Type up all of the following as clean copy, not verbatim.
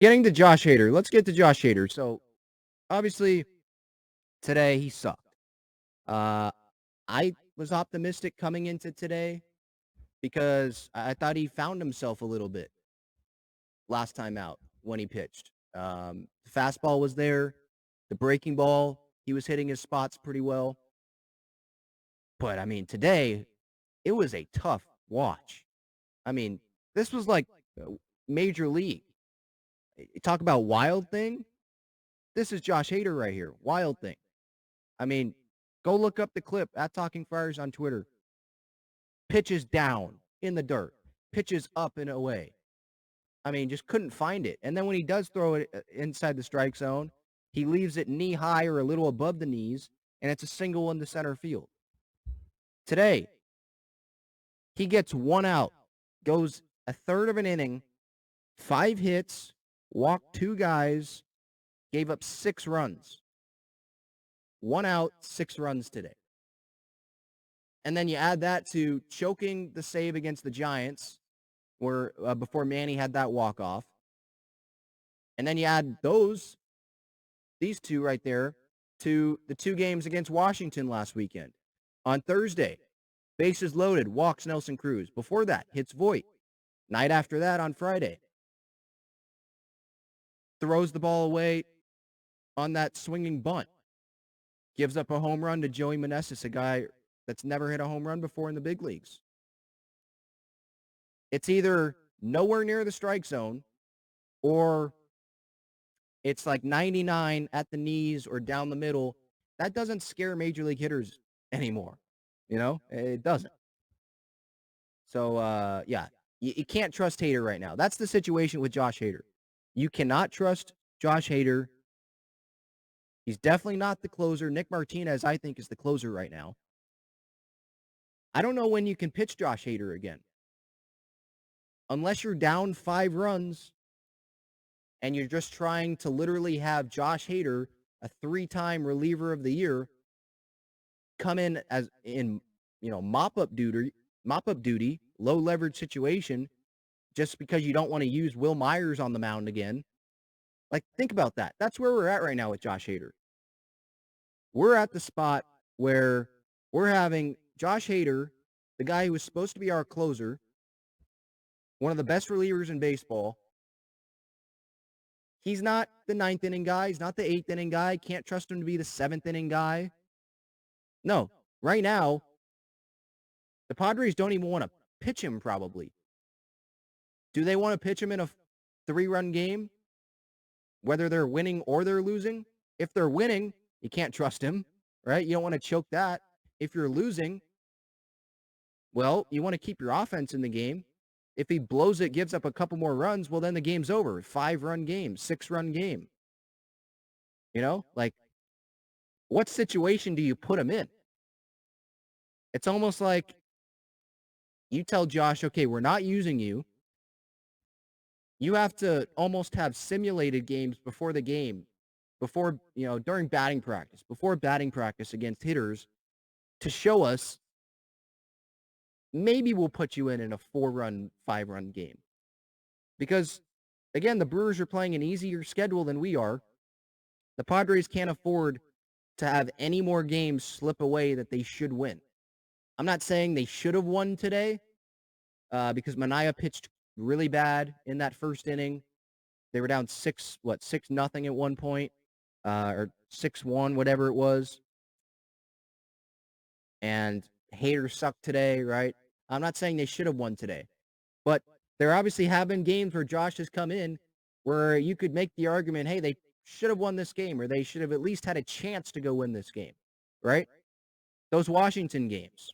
Getting to Josh Hader. Let's get to Josh Hader. So, obviously, today he sucked. Uh, I was optimistic coming into today because I thought he found himself a little bit last time out when he pitched. The fastball was there. The breaking ball, he was hitting his spots pretty well. But, I mean, today, it was a tough watch. I mean, this was like major league. Talk about wild thing. This is Josh Hader right here. Wild thing. I mean, go look up the clip at Talking Friars on Twitter. Pitches down in the dirt. Pitches up and away. I mean, just couldn't find it. And then when he does throw it inside the strike zone, he leaves it knee high or a little above the knees, and it's a single in the center field. Today, he gets one out, goes a third of an inning, 5 hits, walked 2 guys, gave up 6 runs. 1 out, 6 runs today. And then you add that to choking the save against the Giants, where before Manny had that walk-off. And then you add these two right there, to the 2 games against Washington last weekend. On Thursday, bases loaded, walks Nelson Cruz. Before that, hits Voit. Night after that, on Friday, throws the ball away on that swinging bunt. Gives up a home run to Joey Meneses, a guy that's never hit a home run before in the big leagues. It's either nowhere near the strike zone or it's like 99 at the knees or down the middle. That doesn't scare major league hitters anymore. You know, it doesn't. So, yeah, you can't trust Hader right now. That's the situation with Josh Hader. You cannot trust Josh Hader. He's definitely not the closer. Nick Martinez, I think, is the closer right now. I don't know when you can pitch Josh Hader again. Unless you're down 5 runs and you're just trying to literally have Josh Hader, a 3-time reliever of the year, come in as in, mop-up duty, low leverage situation, just because you don't want to use Will Myers on the mound again. Like, think about that. That's where we're at right now with Josh Hader. We're at the spot where we're having Josh Hader, the guy who was supposed to be our closer, one of the best relievers in baseball. He's not the 9th inning guy. He's not the 8th inning guy. Can't trust him to be the 7th inning guy. No, right now, the Padres don't even want to pitch him probably. Do they want to pitch him in a 3-run game, whether they're winning or they're losing? If they're winning, you can't trust him, right? You don't want to choke that. If you're losing, well, you want to keep your offense in the game. If he blows it, gives up a couple more runs, well, then the game's over. 5-run game, 6-run game. Like, what situation do you put him in? It's almost like you tell Josh, okay, we're not using you. You have to almost have simulated games before the game, during batting practice, before batting practice against hitters to show us maybe we'll put you in a 4-run, 5-run game. Because, again, the Brewers are playing an easier schedule than we are. The Padres can't afford to have any more games slip away that they should win. I'm not saying they should have won today because Manaea pitched really bad in that first inning. They were down 6-0 at one point, or 6-1, whatever it was. And Hader sucked today, right? I'm not saying they should have won today. But there obviously have been games where Josh has come in where you could make the argument, hey, they should have won this game, or they should have at least had a chance to go win this game, right? Those Washington games.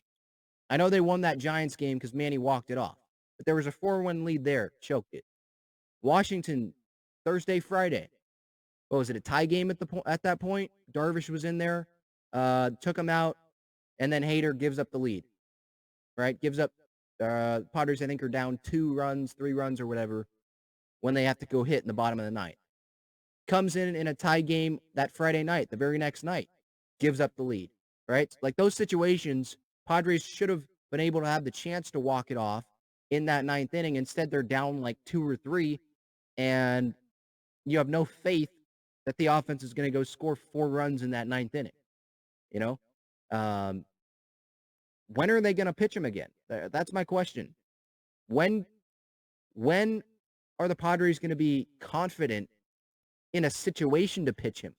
I know they won that Giants game because Manny walked it off. But there was a 4-1 lead there, choked it. Washington, Thursday, Friday. What was it, a tie game at that point? Darvish was in there, took him out, and then Hader gives up the lead, right? Gives up, Padres, I think, are down 2 runs, 3 runs, or whatever, when they have to go hit in the bottom of the ninth. Comes in a tie game that Friday night, the very next night, gives up the lead, right? Like, those situations, Padres should have been able to have the chance to walk it off in that 9th inning. Instead, they're down like 2 or 3, and you have no faith that the offense is going to go score 4 runs in that ninth inning, you know? Um, when are they going to pitch him again? That's my question. When when are the Padres going to be confident in a situation to pitch him?